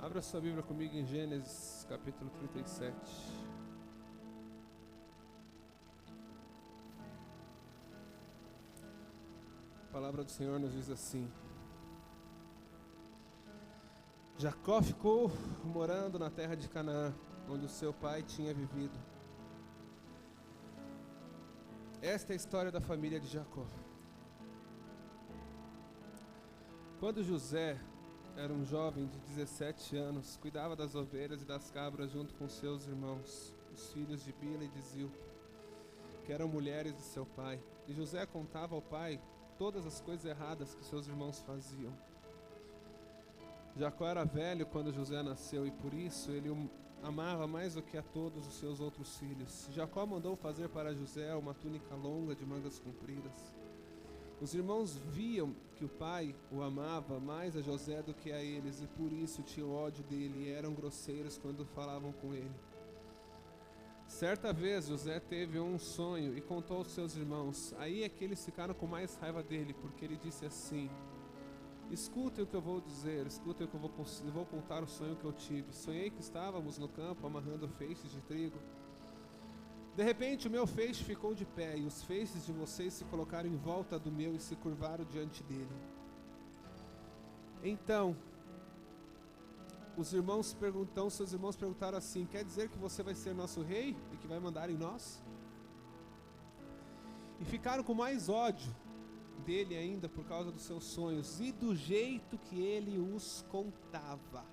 Abra sua Bíblia comigo em Gênesis capítulo 37. A palavra do Senhor nos diz assim: Jacó ficou morando na terra de Canaã, onde o seu pai tinha vivido. Esta é a história da família de Jacó. Quando José era um jovem de 17 anos, cuidava das ovelhas e das cabras junto com seus irmãos, os filhos de Bila e de Zilpa, que eram mulheres de seu pai. E José contava ao pai todas as coisas erradas que seus irmãos faziam. Jacó era velho quando José nasceu e por isso ele o amava mais do que a todos os seus outros filhos. Jacó mandou fazer para José uma túnica longa de mangas compridas. Os irmãos viam que o pai o amava mais a José do que a eles e por isso tinham ódio dele e eram grosseiros quando falavam com ele. Certa vez José teve um sonho e contou aos seus irmãos. Aí é que eles ficaram com mais raiva dele, porque ele disse assim: escutem o que eu vou dizer, escutem o que eu vou contar o sonho que eu tive. Sonhei que estávamos no campo amarrando feixes de trigo. De repente o meu feixe ficou de pé e os feixes de vocês se colocaram em volta do meu e se curvaram diante dele. Então seus irmãos perguntaram assim: quer dizer que você vai ser nosso rei e que vai mandar em nós? E ficaram com mais ódio dele ainda por causa dos seus sonhos e do jeito que ele os contava.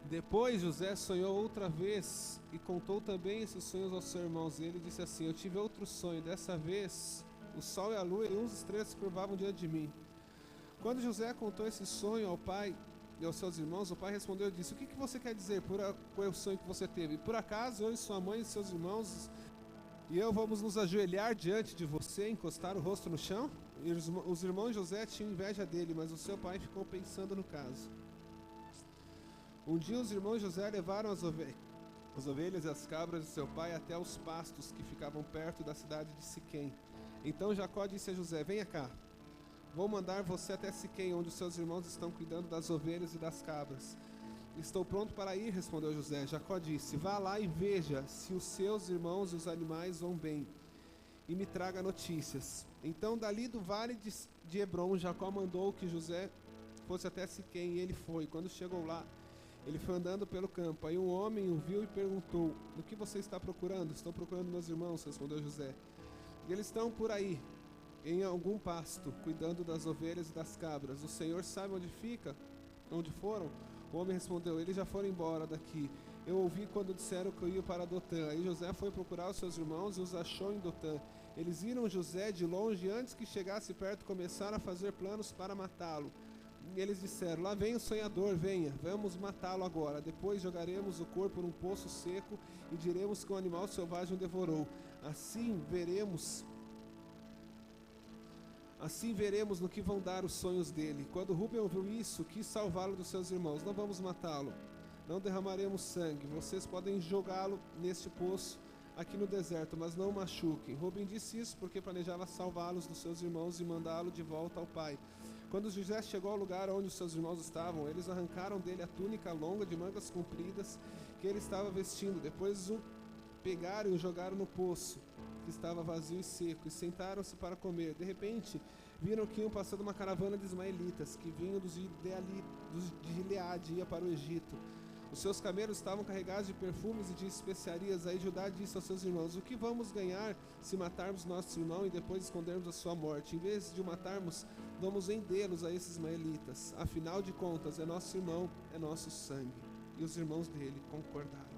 Depois José sonhou outra vez e contou também esses sonhos aos seus irmãos. E ele disse assim: eu tive outro sonho, dessa vez o sol e a lua e uns estrelas se curvavam diante de mim. Quando José contou esse sonho ao pai e aos seus irmãos, o pai respondeu e disse: o que você quer dizer por o sonho que você teve? Por acaso eu e sua mãe e seus irmãos e eu vamos nos ajoelhar diante de você e encostar o rosto no chão? E os irmãos de José tinham inveja dele, mas o seu pai ficou pensando no caso. Um dia os irmãos de José levaram as ovelhas e as cabras de seu pai até os pastos que ficavam perto da cidade de Siquém. Então Jacó disse a José: venha cá, vou mandar você até Siquém, onde os seus irmãos estão cuidando das ovelhas e das cabras. Estou pronto para ir, respondeu José. Jacó disse: vá lá e veja se os seus irmãos e os animais vão bem, e me traga notícias. Então dali do vale de Hebrom, Jacó mandou que José fosse até Siquém, e ele foi. Quando chegou lá, ele foi andando pelo campo. Aí um homem o viu e perguntou: o que você está procurando? Estou procurando meus irmãos, respondeu José. E eles estão por aí, em algum pasto, cuidando das ovelhas e das cabras. O Senhor sabe onde foram? O homem respondeu: eles já foram embora daqui. Eu ouvi quando disseram que eu ia para Dotã. Aí José foi procurar os seus irmãos e os achou em Dotã. Eles viram José de longe e antes que chegasse perto começaram a fazer planos para matá-lo. E eles disseram: lá vem o sonhador, venha, vamos matá-lo agora. Depois jogaremos o corpo num poço seco e diremos que um animal selvagem o devorou. Assim veremos no que vão dar os sonhos dele. Quando Rúben ouviu isso, quis salvá-lo dos seus irmãos. Não vamos matá-lo, não derramaremos sangue. Vocês podem jogá-lo neste poço aqui no deserto, mas não o machuquem. Rúben disse isso porque planejava salvá-los dos seus irmãos e mandá-lo de volta ao pai. Quando José chegou ao lugar onde os seus irmãos estavam, eles arrancaram dele a túnica longa de mangas compridas que ele estava vestindo. Depois o pegaram e o jogaram no poço, que estava vazio e seco, e sentaram-se para comer. De repente, viram que iam passando uma caravana de ismaelitas, que vinham de Gileade e ia para o Egito. Os seus camelos estavam carregados de perfumes e de especiarias. Aí Judá disse aos seus irmãos: o que vamos ganhar se matarmos nosso irmão e depois escondermos a sua morte? Em vez de o matarmos, vamos vendê-los a esses ismaelitas. Afinal de contas, é nosso irmão, é nosso sangue. E os irmãos dele concordaram.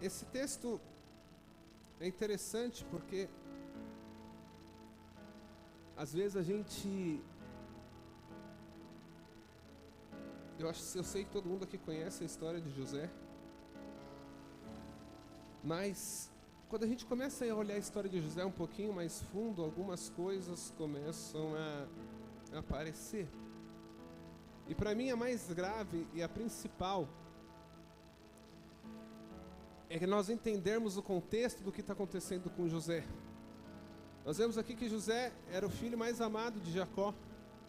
Esse texto é interessante porque às vezes a gente... Eu sei que todo mundo aqui conhece a história de José, mas quando a gente começa a olhar a história de José um pouquinho mais fundo, algumas coisas começam a aparecer. E para mim a mais grave e a principal é que nós entendermos o contexto do que está acontecendo com José. Nós vemos aqui que José era o filho mais amado de Jacó.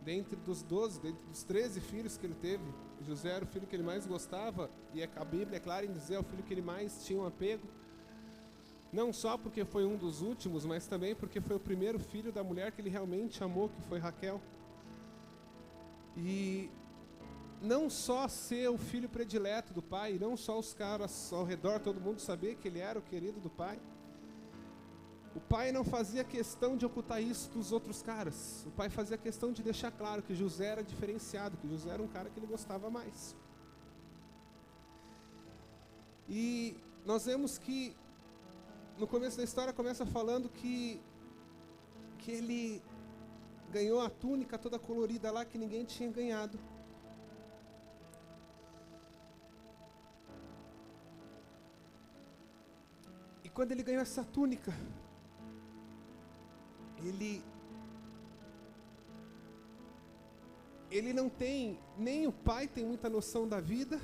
dentre dos 12, dentre dos 13 filhos que ele teve, José era o filho que ele mais gostava, e a Bíblia é clara em dizer, é o filho que ele mais tinha um apego. Não só porque foi um dos últimos, mas também porque foi o primeiro filho da mulher que ele realmente amou, que foi Raquel. E não só ser o filho predileto do pai, não só os caras ao redor, todo mundo saber que ele era o querido do pai. O pai não fazia questão de ocultar isso dos outros caras. O pai fazia questão de deixar claro que José era diferenciado, que José era um cara que ele gostava mais. E nós vemos que no começo da história começa falando que ele ganhou a túnica toda colorida lá que ninguém tinha ganhado. E quando ele ganhou essa túnica, ele não tem, nem o pai tem muita noção da vida,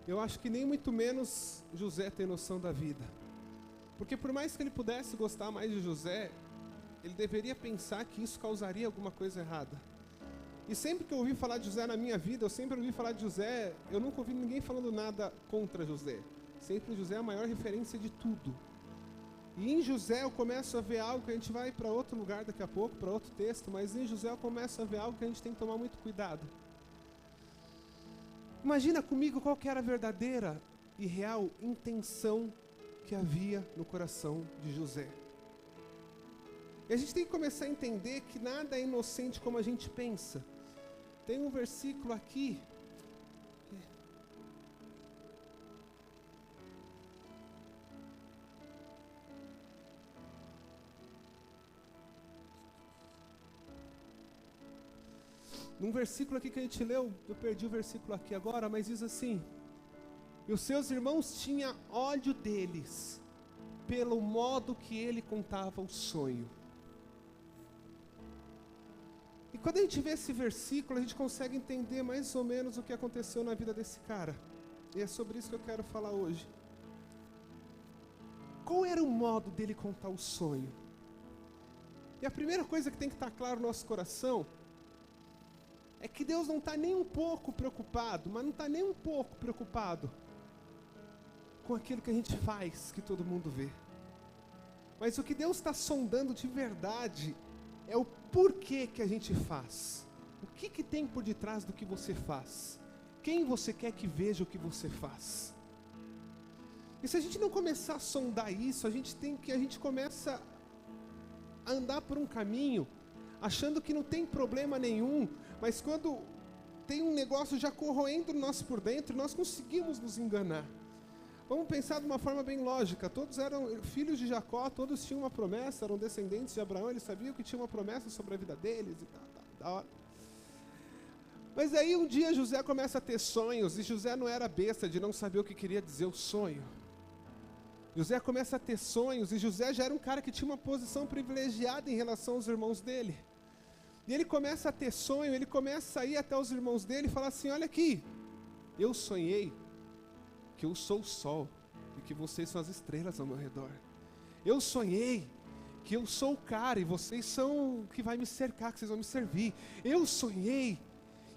eu acho que nem muito menos José tem noção da vida. Porque por mais que ele pudesse gostar mais de José, ele deveria pensar que isso causaria alguma coisa errada. E sempre que eu ouvi falar de José na minha vida, eu sempre ouvi falar de José, eu nunca ouvi ninguém falando nada contra José. Sempre José é a maior referência de tudo. E em José eu começo a ver algo que a gente vai para outro lugar daqui a pouco, para outro texto, mas em José eu começo a ver algo que a gente tem que tomar muito cuidado. Imagina comigo qual que era a verdadeira e real intenção que havia no coração de José. E a gente tem que começar a entender que nada é inocente como a gente pensa. Tem um versículo aqui. Num versículo aqui que a gente leu, eu perdi o versículo aqui agora, mas diz assim: e os seus irmãos tinham ódio deles, pelo modo que ele contava o sonho. E quando a gente vê esse versículo, a gente consegue entender mais ou menos o que aconteceu na vida desse cara. E é sobre isso que eu quero falar hoje. Qual era o modo dele contar o sonho? E a primeira coisa que tem que estar claro no nosso coração é que Deus não está nem um pouco preocupado, mas não está nem um pouco preocupado com aquilo que a gente faz, que todo mundo vê. Mas o que Deus está sondando de verdade é o porquê que a gente faz. O que tem por detrás do que você faz? Quem você quer que veja o que você faz? E se a gente não começar a sondar isso, a gente começa a andar por um caminho, achando que não tem problema nenhum, mas quando tem um negócio já corroendo nós por dentro, nós conseguimos nos enganar. Vamos pensar de uma forma bem lógica. Todos eram filhos de Jacó, todos tinham uma promessa, eram descendentes de Abraão, eles sabiam que tinha uma promessa sobre a vida deles e tal, da hora. Mas aí um dia José começa a ter sonhos, e José não era besta de não saber o que queria dizer o sonho. José começa a ter sonhos, e José já era um cara que tinha uma posição privilegiada em relação aos irmãos dele. E ele começa a ter sonho, ele começa a ir até os irmãos dele e falar assim: olha aqui, eu sonhei que eu sou o sol e que vocês são as estrelas ao meu redor. Eu sonhei que eu sou o cara e vocês são o que vai me cercar, que vocês vão me servir. Eu sonhei.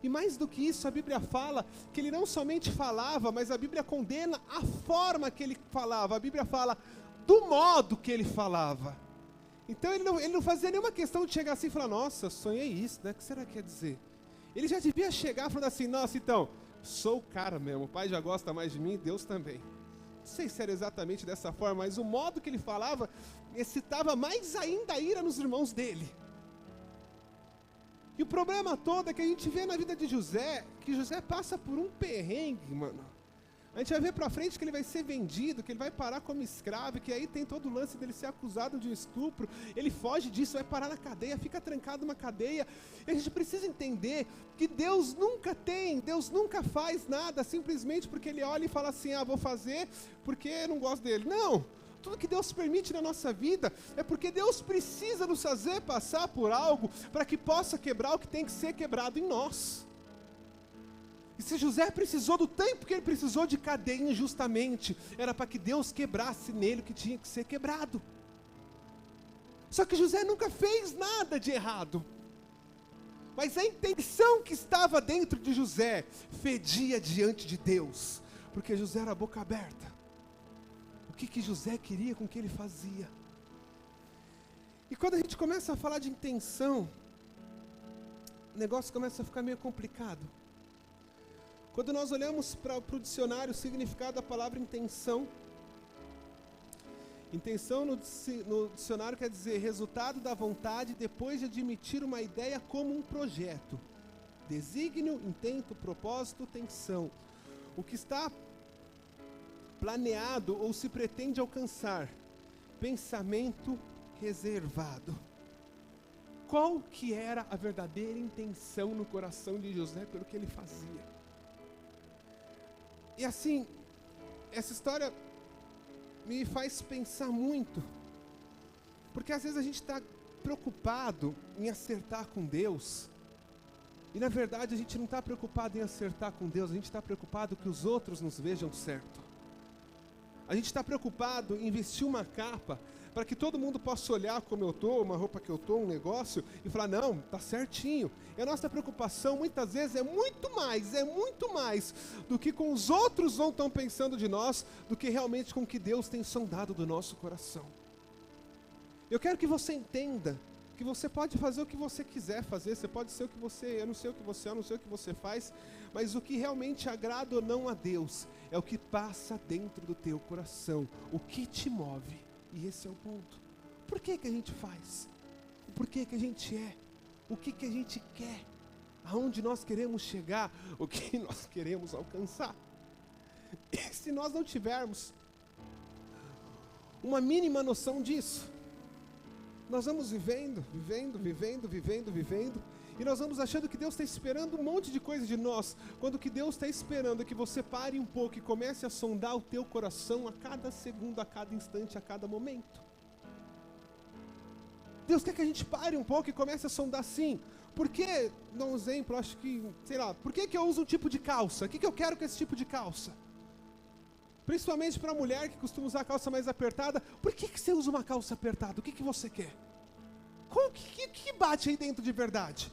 E mais do que isso, a Bíblia fala que ele não somente falava, mas a Bíblia condena a forma que ele falava. A Bíblia fala do modo que ele falava. Então ele não fazia nenhuma questão de chegar assim e falar: nossa, sonhei isso, né? O que será que quer dizer? Ele já devia chegar falando assim: nossa, então, sou o cara mesmo, o pai já gosta mais de mim, Deus também. Não sei se era exatamente dessa forma, mas o modo que ele falava excitava mais ainda a ira nos irmãos dele. E o problema todo é que a gente vê na vida de José, que José passa por um perrengue, mano. A gente vai ver pra frente que ele vai ser vendido, que ele vai parar como escravo, que aí tem todo o lance dele ser acusado de um estupro, ele foge disso, vai parar na cadeia, fica trancado numa cadeia. E a gente precisa entender que Deus nunca faz nada simplesmente porque ele olha e fala assim: ah, vou fazer porque eu não gosto dele. Não! Tudo que Deus permite na nossa vida é porque Deus precisa nos fazer passar por algo para que possa quebrar o que tem que ser quebrado em nós. E se José precisou do tempo que ele precisou de cadeia injustamente, era para que Deus quebrasse nele o que tinha que ser quebrado. Só que José nunca fez nada de errado. Mas a intenção que estava dentro de José fedia diante de Deus, porque José era a boca aberta. O que José queria com o que ele fazia? E quando a gente começa a falar de intenção, o negócio começa a ficar meio complicado. Quando nós olhamos para o dicionário, o significado da palavra intenção, intenção no dicionário quer dizer resultado da vontade depois de admitir uma ideia como um projeto. Desígnio, intento, propósito, tensão. O que está planeado ou se pretende alcançar. Pensamento reservado. Qual que era a verdadeira intenção no coração de José pelo que ele fazia? E assim, essa história me faz pensar muito, porque às vezes a gente está preocupado em acertar com Deus, e na verdade a gente não está preocupado em acertar com Deus, a gente está preocupado que os outros nos vejam certo. A gente está preocupado em vestir uma capa para que todo mundo possa olhar como eu estou, uma roupa que eu estou, um negócio, e falar, não, está certinho. E a nossa preocupação muitas vezes é muito mais do que com os outros não estão pensando de nós, do que realmente com o que Deus tem sondado do nosso coração. Eu quero que você entenda que você pode fazer o que você quiser fazer, você pode ser o que você, eu não sei o que você é, eu não sei o que você faz, mas o que realmente agrada ou não a Deus é o que passa dentro do teu coração, o que te move. E esse é o ponto. Por que a gente faz? Por que a gente é? O que a gente quer? Aonde nós queremos chegar? O que nós queremos alcançar? E se nós não tivermos uma mínima noção disso, nós vamos vivendo, e nós vamos achando que Deus está esperando um monte de coisa de nós, quando o que Deus está esperando é que você pare um pouco e comece a sondar o teu coração a cada segundo, a cada instante, a cada momento. Deus quer que a gente pare um pouco e comece a sondar assim. Por que, dá um exemplo, acho que, sei lá, por que eu uso um tipo de calça? O que eu quero com esse tipo de calça? Principalmente para a mulher que costuma usar a calça mais apertada, por que você usa uma calça apertada? O que você quer? O que bate aí dentro de verdade?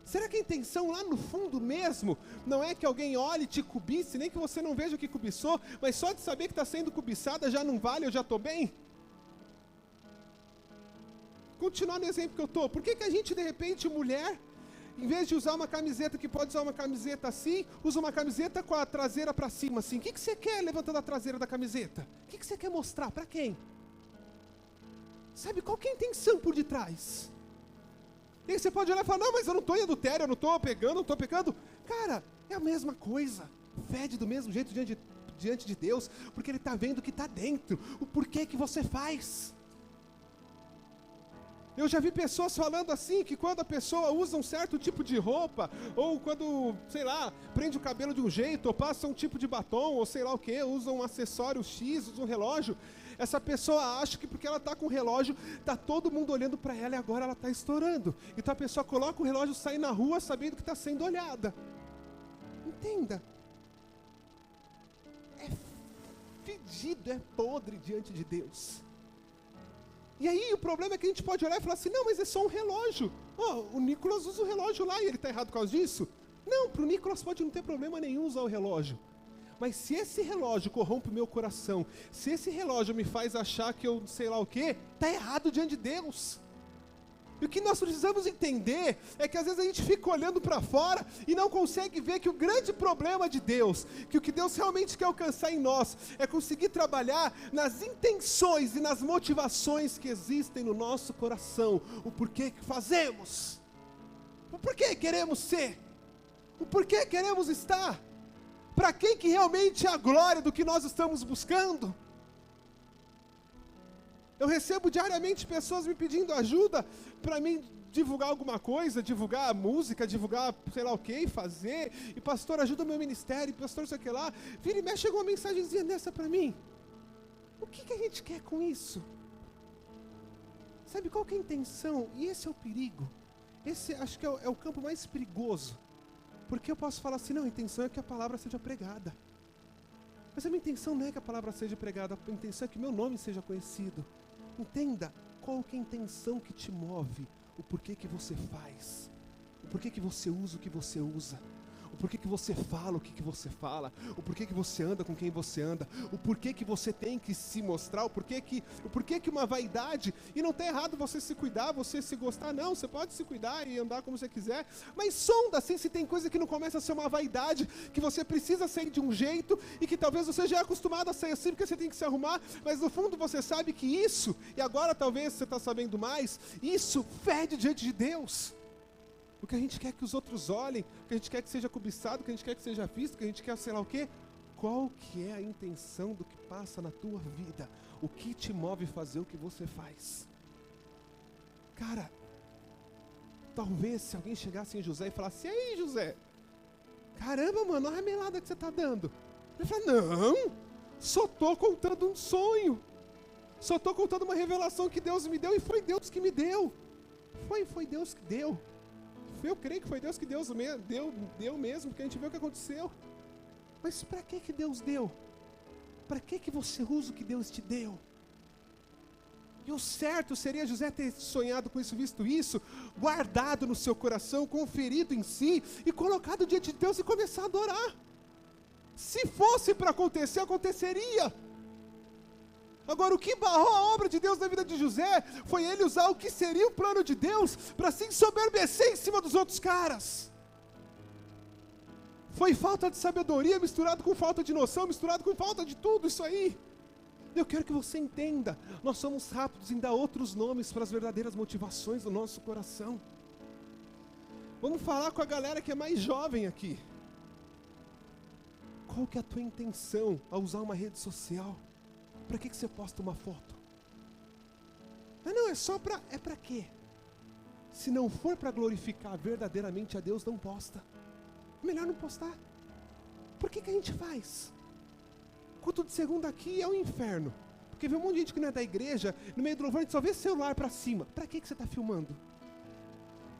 Será que a intenção lá no fundo mesmo não é que alguém olhe e te cobice, nem que você não veja o que cobiçou, mas só de saber que está sendo cobiçada já não vale, eu já estou bem? Continuar no exemplo que eu estou, por que a gente de repente, mulher, em vez de usar uma camiseta que pode usar uma camiseta assim, usa uma camiseta com a traseira para cima assim? O que você quer levantando a traseira da camiseta? O que você quer mostrar? Para quem? Sabe, qual que é a intenção por detrás? E aí você pode olhar e falar, não, mas eu não estou em adultério, eu não estou pegando, não estou pecando. Cara, é a mesma coisa. Fede do mesmo jeito diante de Deus, porque Ele está vendo o que está dentro, o porquê que você faz. Eu já vi pessoas falando assim, que quando a pessoa usa um certo tipo de roupa, ou quando, sei lá, prende o cabelo de um jeito, ou passa um tipo de batom, ou sei lá o que, usa um acessório X, usa um relógio, essa pessoa acha que porque ela está com o relógio, está todo mundo olhando para ela e agora ela está estourando. Então a pessoa coloca o relógio e sai na rua sabendo que está sendo olhada. Entenda. É fedido, é podre diante de Deus. E aí o problema é que a gente pode olhar e falar assim, não, mas é só um relógio. O Nicolas usa o relógio lá e ele está errado por causa disso? Não, para o Nicolas pode não ter problema nenhum usar o relógio. Mas se esse relógio corrompe o meu coração, se esse relógio me faz achar que eu sei lá o quê, está errado diante de Deus. E o que nós precisamos entender é que às vezes a gente fica olhando para fora e não consegue ver que o grande problema de Deus, que o que Deus realmente quer alcançar em nós, é conseguir trabalhar nas intenções e nas motivações que existem no nosso coração. O porquê que fazemos, o porquê queremos ser, o porquê queremos estar. Para quem que realmente é a glória do que nós estamos buscando? Eu recebo diariamente pessoas me pedindo ajuda para mim divulgar alguma coisa, divulgar música, divulgar sei lá o que, fazer, e pastor, ajuda o meu ministério, pastor, sei o que lá. Vira e mexe, chegou uma mensagenzinha dessa para mim. O que a gente quer com isso? Sabe qual que é a intenção? E esse é o perigo. Esse acho que é o campo mais perigoso. Porque eu posso falar assim, não, a intenção é que a palavra seja pregada. Mas a minha intenção não é que a palavra seja pregada, a intenção é que meu nome seja conhecido. Entenda qual que é a intenção que te move, o porquê que você faz. o porquê que você usa o que você usa, o porquê que você fala o que você fala, o porquê que você anda com quem você anda, o porquê que você tem que se mostrar, o porquê que uma vaidade, e não está errado você se cuidar, você se gostar, não, você pode se cuidar e andar como você quiser, mas sonda assim se tem coisa que não começa a ser uma vaidade, que você precisa sair de um jeito, e que talvez você já é acostumado a sair assim, porque você tem que se arrumar, mas no fundo você sabe que isso, e agora talvez você está sabendo mais, isso fede diante de Deus. O que a gente quer que os outros olhem, o que a gente quer que seja cobiçado, o que a gente quer que seja visto, o que a gente quer sei lá o quê. Qual que é a intenção do que passa na tua vida? O que te move fazer o que você faz? Cara, talvez se alguém chegasse em José e falasse, e aí José, caramba mano, olha a melada que você está dando. Ele fala, não, só estou contando um sonho, só estou contando uma revelação que Deus me deu, e foi Deus que me deu. Foi Deus que deu. Eu creio que foi Deus que deu mesmo, porque a gente vê o que aconteceu. Mas para que Deus deu? Para que você usa o que Deus te deu? E o certo seria José ter sonhado com isso, visto isso, guardado no seu coração, conferido em si, e colocado diante de Deus e começar a adorar. Se fosse para acontecer, aconteceria. Agora, o que barrou a obra de Deus na vida de José foi ele usar o que seria o plano de Deus para se ensoberbecer em cima dos outros caras. Foi falta de sabedoria misturado com falta de noção, misturado com falta de tudo isso aí. Eu quero que você entenda, nós somos rápidos em dar outros nomes para as verdadeiras motivações do nosso coração. Vamos falar com a galera que é mais jovem aqui. Qual que é a tua intenção ao usar uma rede social? Para que você posta uma foto? Não, é para quê? Se não for para glorificar verdadeiramente a Deus, não posta. Melhor não postar. Por que a gente faz? Culto de segunda aqui é um inferno. Porque vê um monte de gente que não é da igreja, no meio do louvor a gente só vê celular para cima. Para que você está filmando?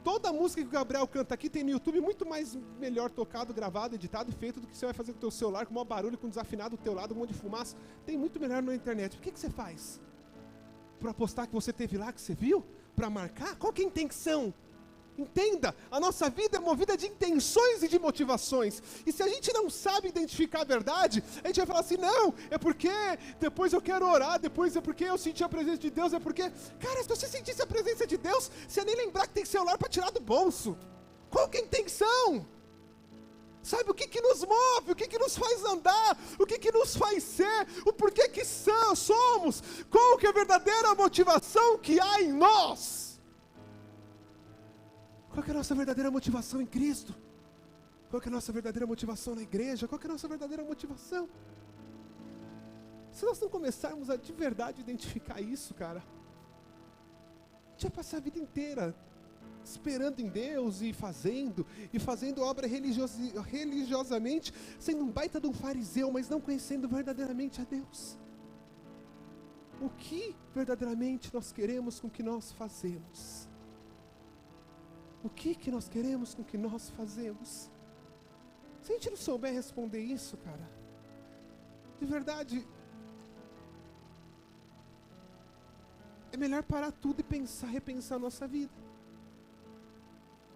Toda a música que o Gabriel canta aqui tem no YouTube muito mais melhor tocado, gravado, editado e feito do que você vai fazer com o teu celular, com o maior barulho, com desafinado do teu lado, um monte de fumaça. Tem muito melhor na internet. Por que você faz? Para postar que você teve lá, que você viu? Para marcar? Qual que é a intenção? Entenda, a nossa vida é movida de intenções e de motivações. E se a gente não sabe identificar a verdade, a gente vai falar assim, não, é porque depois eu quero orar, depois é porque eu senti a presença de Deus, é porque... Cara, se você sentisse a presença de Deus, você ia nem lembrar que tem celular para tirar do bolso. Qual que é a intenção? Sabe o que nos move, o que nos faz andar, o que nos faz ser, o porquê que somos, qual que é a verdadeira motivação que há em nós? Qual que é a nossa verdadeira motivação em Cristo? Qual que é a nossa verdadeira motivação na igreja? Qual que é a nossa verdadeira motivação? Se nós não começarmos a de verdade identificar isso, cara, a gente vai passar a vida inteira esperando em Deus e fazendo obra religiosamente, sendo um baita de um fariseu, mas não conhecendo verdadeiramente a Deus. O que verdadeiramente nós queremos com o que nós fazemos? O que nós queremos com o que nós fazemos? Se a gente não souber responder isso, cara, de verdade, é melhor parar tudo e repensar a nossa vida.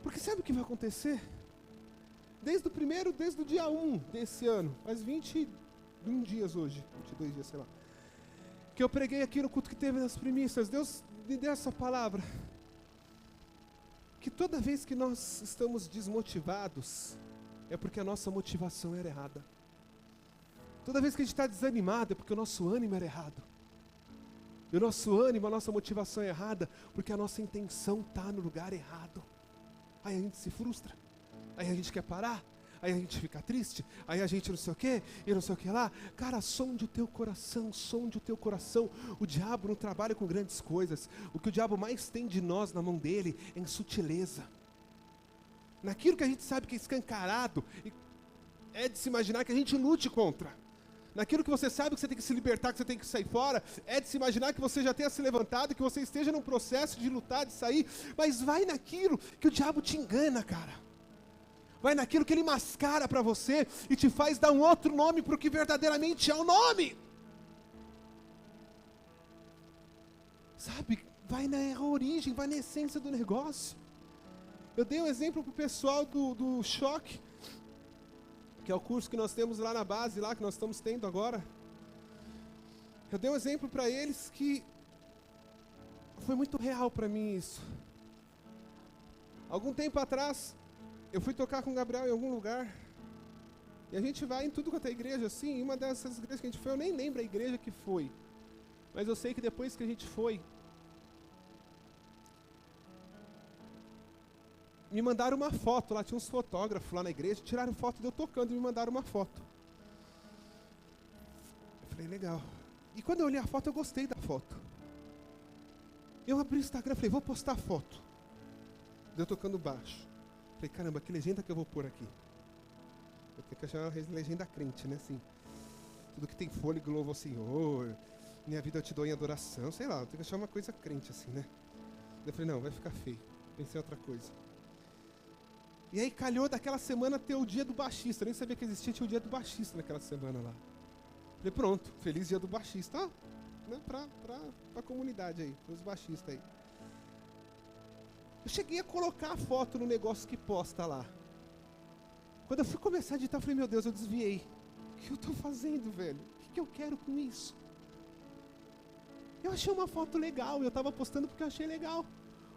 Porque sabe o que vai acontecer? Desde o dia 1 desse ano, faz 21 dias hoje, 22 dias, sei lá, que eu preguei aqui no culto que teve nas primícias, Deus me deu essa palavra, que toda vez que nós estamos desmotivados, é porque a nossa motivação era errada. Toda vez que a gente está desanimado, é porque o nosso ânimo era errado. E o nosso ânimo, a nossa motivação é errada, porque a nossa intenção está no lugar errado. Aí a gente se frustra, aí a gente quer parar, aí a gente fica triste, aí a gente não sei o que, e não sei o que lá. Cara, sonde o teu coração, sonde o teu coração. O diabo não trabalha com grandes coisas. O que o diabo mais tem de nós na mão dele é em sutileza. Naquilo que a gente sabe que é escancarado, é de se imaginar que a gente lute contra. Naquilo que você sabe que você tem que se libertar, que você tem que sair fora, é de se imaginar que você já tenha se levantado, que você esteja num processo de lutar, de sair. Mas vai naquilo que o diabo te engana, cara. Vai naquilo que ele mascara para você e te faz dar um outro nome para o que verdadeiramente é o nome. Sabe? Vai na origem, vai na essência do negócio. Eu dei um exemplo pro pessoal do Choque, que é o curso que nós temos lá na base, lá que nós estamos tendo agora. Eu dei um exemplo para eles que foi muito real para mim isso. Algum tempo atrás, eu fui tocar com o Gabriel em algum lugar, e a gente vai em tudo quanto é igreja, assim, e uma dessas igrejas que a gente foi, eu nem lembro a igreja que foi, mas eu sei que depois que a gente foi, me mandaram uma foto, lá tinha uns fotógrafos lá na igreja, tiraram foto de eu tocando e me mandaram uma foto. Eu falei, legal. E quando eu olhei a foto, eu gostei da foto. Eu abri o Instagram e falei, vou postar a foto. Eu tocando baixo. Falei, caramba, que legenda que eu vou pôr aqui? Eu tenho que achar uma legenda crente, né, assim. Tudo que tem fôlego, louvo ao Senhor. Minha vida eu te dou em adoração, sei lá. Eu tenho que achar uma coisa crente, assim, né? Eu falei, não, vai ficar feio. Pensei em outra coisa. E aí calhou daquela semana ter o dia do baixista. Eu nem sabia que existia, tinha o dia do baixista naquela semana lá. Falei, pronto, feliz dia do baixista. Ah, né, pra comunidade aí, pros baixistas aí. Eu cheguei a colocar a foto no negócio que posta lá. Quando eu fui começar a editar, eu falei, meu Deus, eu desviei. O que eu tô fazendo, velho? O que eu quero com isso? Eu achei uma foto legal, eu tava postando porque eu achei legal.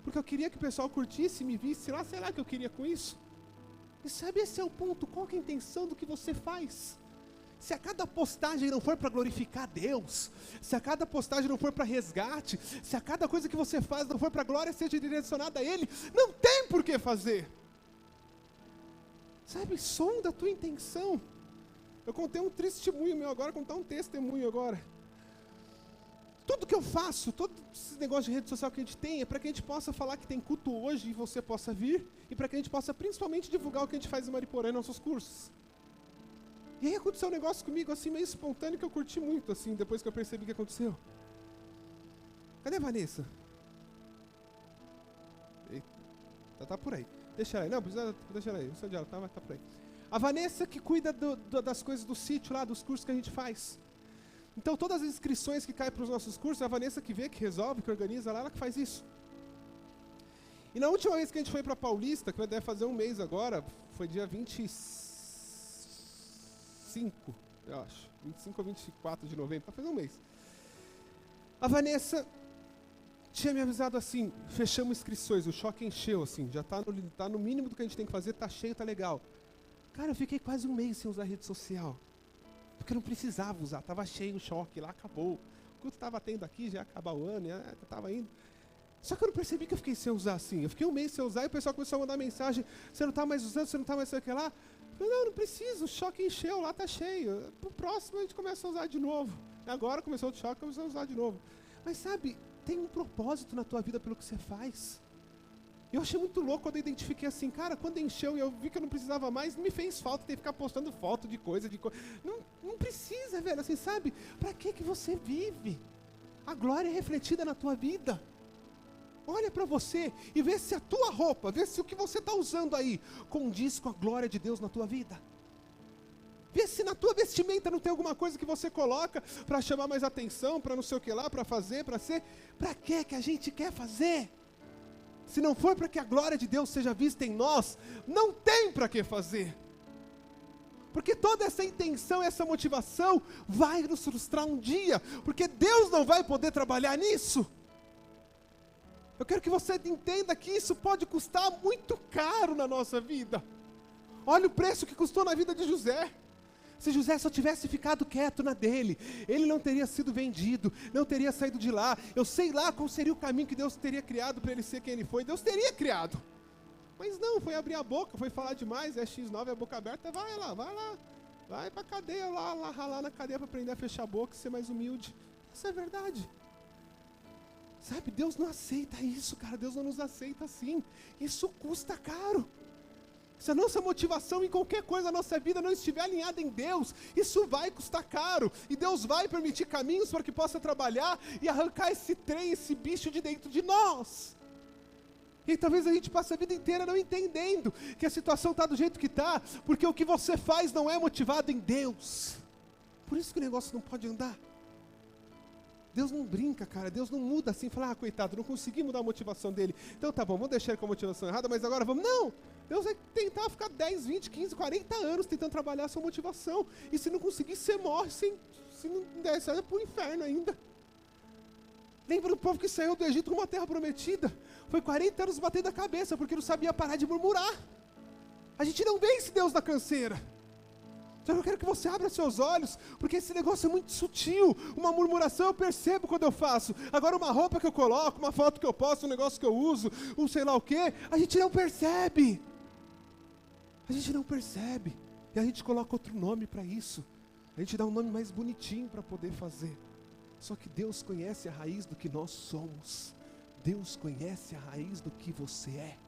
Porque eu queria que o pessoal curtisse, me visse lá, sei lá que eu queria com isso. E sabe, esse é o ponto, qual que é a intenção do que você faz? Se a cada postagem não for para glorificar Deus, se a cada postagem não for para resgate, se a cada coisa que você faz não for para a glória seja direcionada a Ele, não tem por que fazer. Sabe, sonda a tua intenção. Eu contei um testemunho meu agora, vou contar um testemunho agora. Tudo que eu faço, todo esse negócio de rede social que a gente tem, é para que a gente possa falar que tem culto hoje e você possa vir, e para que a gente possa principalmente divulgar o que a gente faz em Mariporã em nossos cursos. E aí aconteceu um negócio comigo assim, meio espontâneo, que eu curti muito, assim, depois que eu percebi o que aconteceu. Cadê a Vanessa? Eita, tá por aí. Deixa ela aí. Não, precisa, deixa ela aí. Não sei onde ela tá, mas tá por aí. A Vanessa que cuida das coisas do sítio lá, dos cursos que a gente faz. Então todas as inscrições que caem para os nossos cursos, é a Vanessa que vê, que resolve, que organiza lá, ela que faz isso. E na última vez que a gente foi para Paulista, que deve fazer um mês agora, foi dia 25, eu acho. 25 ou 24 de novembro, vai fazer um mês. A Vanessa tinha me avisado assim, fechamos inscrições, o choque encheu assim, já tá no mínimo do que a gente tem que fazer, tá cheio, tá legal. Cara, eu fiquei quase um mês sem usar rede social. Porque eu não precisava usar, estava cheio o choque lá, acabou. O culto estava tendo aqui, já ia acabar o ano, estava indo. Só que eu não percebi que eu fiquei sem usar assim. Eu fiquei um mês sem usar e o pessoal começou a mandar mensagem, você não está mais usando, você não está mais sei o que lá. Eu falei, não preciso, o choque encheu, lá está cheio. Pro próximo a gente começa a usar de novo. Agora começou o choque, começou a usar de novo. Mas sabe, tem um propósito na tua vida pelo que você faz. Eu achei muito louco quando eu identifiquei assim, cara, quando encheu e eu vi que eu não precisava mais, me fez falta ter que ficar postando foto de coisa, não precisa, velho, assim, sabe? Pra que você vive? A glória é refletida na tua vida. Olha pra você e vê se a tua roupa, vê se o que você está usando aí condiz com a glória de Deus na tua vida. Vê se na tua vestimenta não tem alguma coisa que você coloca para chamar mais atenção, para não sei o que lá, para fazer, para ser. Pra que a gente quer fazer? Se não for para que a glória de Deus seja vista em nós, não tem para que fazer. Porque toda essa intenção, essa motivação vai nos frustrar um dia, porque Deus não vai poder trabalhar nisso. Eu quero que você entenda que isso pode custar muito caro na nossa vida. Olha o preço que custou na vida de José. Se José só tivesse ficado quieto na dele, ele não teria sido vendido, não teria saído de lá. Eu sei lá qual seria o caminho que Deus teria criado para ele ser quem ele foi. Deus teria criado. Mas não, foi abrir a boca, foi falar demais, é X9, a boca aberta, vai lá. Vai pra cadeia lá ralar na cadeia para aprender a fechar a boca e ser mais humilde. Isso é verdade. Sabe, Deus não aceita isso, cara, Deus não nos aceita assim. Isso custa caro. Se a nossa motivação em qualquer coisa da nossa vida não estiver alinhada em Deus, isso vai custar caro. E Deus vai permitir caminhos para que possa trabalhar e arrancar esse trem, esse bicho de dentro de nós. E talvez a gente passe a vida inteira não entendendo que a situação está do jeito que está, porque o que você faz não é motivado em Deus. Por isso que o negócio não pode andar. Deus não brinca, cara. Deus não muda assim, fala, coitado, não consegui mudar a motivação dele. Então tá bom, vamos deixar ele com a motivação errada, mas agora vamos. Não! Deus vai tentar ficar 10, 20, 15, 40 anos tentando trabalhar a sua motivação. E se não conseguir, você morre. Se não der, você vai pro inferno ainda. Lembra do povo que saiu do Egito com uma terra prometida? Foi 40 anos batendo a cabeça, porque não sabia parar de murmurar. A gente não vence Deus na canseira. Então eu quero que você abra seus olhos, porque esse negócio é muito sutil. Uma murmuração eu percebo quando eu faço. Agora uma roupa que eu coloco, uma foto que eu posto, um negócio que eu uso, um sei lá o quê, a gente não percebe. A gente não percebe. E a gente coloca outro nome para isso. A gente dá um nome mais bonitinho para poder fazer. Só que Deus conhece a raiz do que nós somos. Deus conhece a raiz do que você é.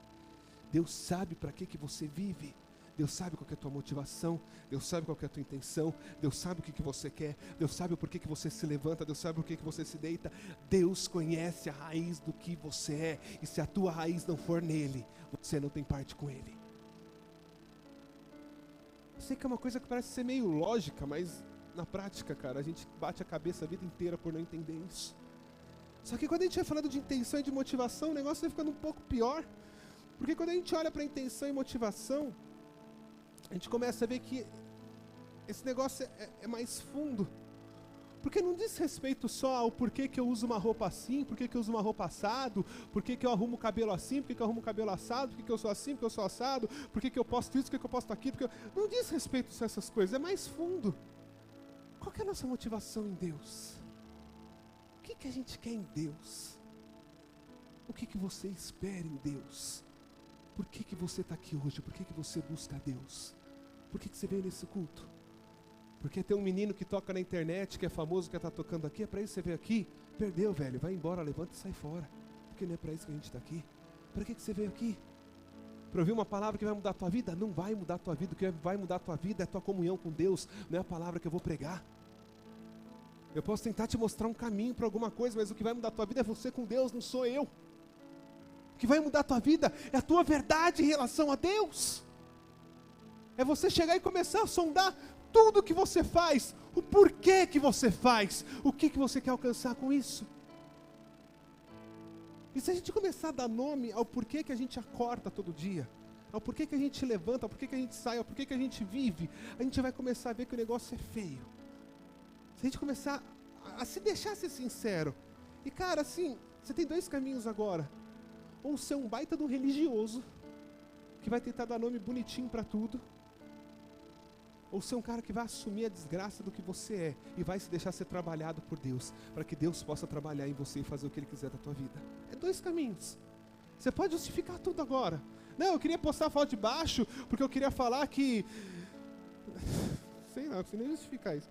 Deus sabe para que você vive. Deus sabe qual que é a tua motivação. Deus sabe qual que é a tua intenção. Deus sabe o que você quer. Deus sabe o porquê que você se levanta. Deus sabe o porquê que você se deita. Deus conhece a raiz do que você é. E se a tua raiz não for nele, você não tem parte com ele. Eu sei que é uma coisa que parece ser meio lógica, mas na prática, cara, a gente bate a cabeça a vida inteira por não entender isso. Só que quando a gente vai falando de intenção e de motivação, o negócio vai ficando um pouco pior. Porque quando a gente olha para intenção e motivação, a gente começa a ver que esse negócio é mais fundo. Porque não diz respeito só ao porquê que eu uso uma roupa assim, porquê que eu uso uma roupa assado, porquê que eu arrumo o cabelo assim, porquê que eu arrumo o cabelo assado, porquê que eu sou assim, porquê que eu sou assado, porquê que eu posto isso, porquê que eu posto aquilo, Não diz respeito só a essas coisas, é mais fundo. Qual que é a nossa motivação em Deus? O que a gente quer em Deus? O que você espera em Deus? Por que você está aqui hoje? Por que você busca a Deus? Por que você veio nesse culto? Porque tem um menino que toca na internet, que é famoso, que está tocando aqui, é para isso que você veio aqui? Perdeu, velho, vai embora, levanta e sai fora. Porque não é para isso que a gente está aqui. Para que você veio aqui? Para ouvir uma palavra que vai mudar a tua vida? Não vai mudar a tua vida. O que vai mudar a tua vida é a tua comunhão com Deus, não é a palavra que eu vou pregar. Eu posso tentar te mostrar um caminho para alguma coisa, mas o que vai mudar a tua vida é você com Deus, não sou eu. O que vai mudar a tua vida é a tua verdade em relação a Deus. É você chegar e começar a sondar tudo que você faz, o porquê que você faz, o que você quer alcançar com isso. E se a gente começar a dar nome ao porquê que a gente acorda todo dia, ao porquê que a gente levanta, ao porquê que a gente sai, ao porquê que a gente vive, a gente vai começar a ver que o negócio é feio. Se a gente começar a se deixar ser sincero, e cara, assim, você tem dois caminhos agora. Ou ser um baita de um religioso, que vai tentar dar nome bonitinho para tudo, ou ser um cara que vai assumir a desgraça do que você é, e vai se deixar ser trabalhado por Deus, para que Deus possa trabalhar em você e fazer o que Ele quiser da tua vida. É dois caminhos. Você pode justificar tudo agora. Não, eu queria postar a foto de baixo, porque eu queria falar que... sei lá, não sei nem justificar isso.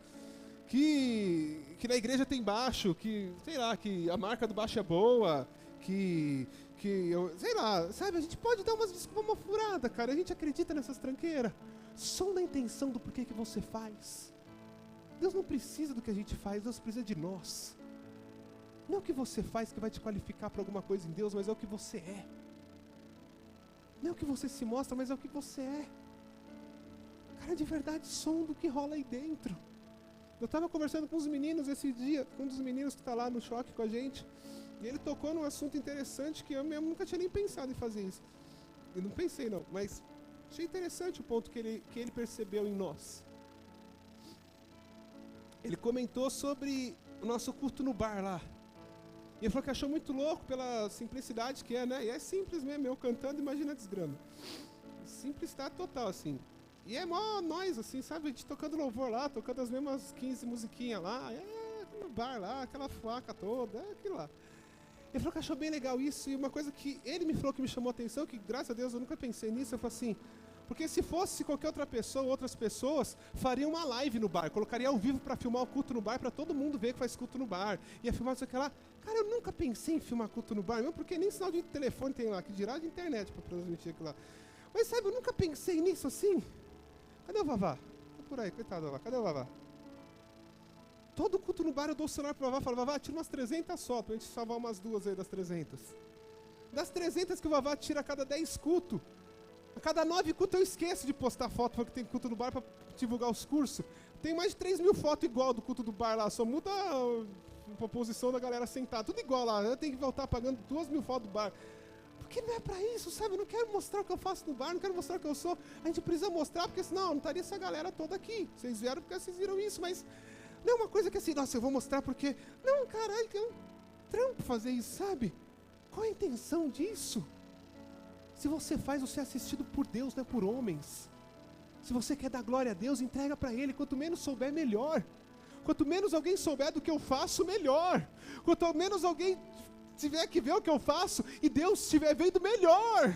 Que na igreja tem baixo, que, sei lá, que a marca do baixo é boa, que eu, sei lá, sabe, a gente pode dar umas desculpas, uma furada, cara, a gente acredita nessas tranqueiras. Som da intenção do porquê que você faz. Deus não precisa do que a gente faz, Deus precisa de nós. Não é o que você faz que vai te qualificar para alguma coisa em Deus, mas é o que você é. Não é o que você se mostra, mas é o que você é. Cara, de verdade, som do que rola aí dentro. Eu estava conversando com os meninos esse dia, um dos meninos que está lá no choque com a gente, e ele tocou num assunto interessante que eu mesmo nunca tinha nem pensado em fazer isso. Eu não pensei não, mas achei interessante o ponto que ele percebeu em nós. Ele comentou sobre o nosso culto no bar lá. E ele falou que achou muito louco pela simplicidade que é, né? E é simples mesmo, eu cantando, imagina a desgrama. Simplicidade total, assim. E é mó nós, assim, sabe? A gente tocando louvor lá, tocando as mesmas 15 musiquinhas lá, no bar lá, aquela faca toda, aquilo lá. Ele falou que achou bem legal isso, e uma coisa que ele me falou que me chamou a atenção, que graças a Deus eu nunca pensei nisso, eu falei assim, porque se fosse qualquer outra pessoa, outras pessoas, fariam uma live no bar, colocaria ao vivo para filmar o culto no bar, para todo mundo ver que faz culto no bar, ia filmar isso aqui lá. Cara, eu nunca pensei em filmar culto no bar, mesmo porque nem sinal de telefone tem lá, que dirá de internet para transmitir aquilo lá. Mas sabe, eu nunca pensei nisso assim. Cadê o Vavá? Tá por aí, coitado do Vavá. Cadê o Vavá? Todo culto no bar eu dou o celular pro Vavá e falo, Vavá, tira umas 300 só, pra gente salvar umas 2 aí das 300. Das 300 que o Vavá tira a cada 10 cultos, a cada 9 cultos eu esqueço de postar foto porque tem culto no bar pra divulgar os cursos. Tem mais de 3.000 fotos igual do culto do bar lá, só muda uma posição da galera sentada, tudo igual lá, eu tenho que voltar pagando 2.000 fotos do bar. Porque não é pra isso, sabe? Eu não quero mostrar o que eu faço no bar, não quero mostrar o que eu sou. A gente precisa mostrar, porque senão não estaria essa galera toda aqui. Vocês vieram porque vocês viram isso, mas não é uma coisa que assim, nossa, eu vou mostrar porque... Não, caralho, é um trampo fazer isso, sabe? Qual a intenção disso? Se você faz, você é assistido por Deus, não é por homens. Se você quer dar glória a Deus, entrega para Ele. Quanto menos souber, melhor. Quanto menos alguém souber do que eu faço, melhor. Quanto menos alguém tiver que ver o que eu faço, e Deus estiver vendo, melhor.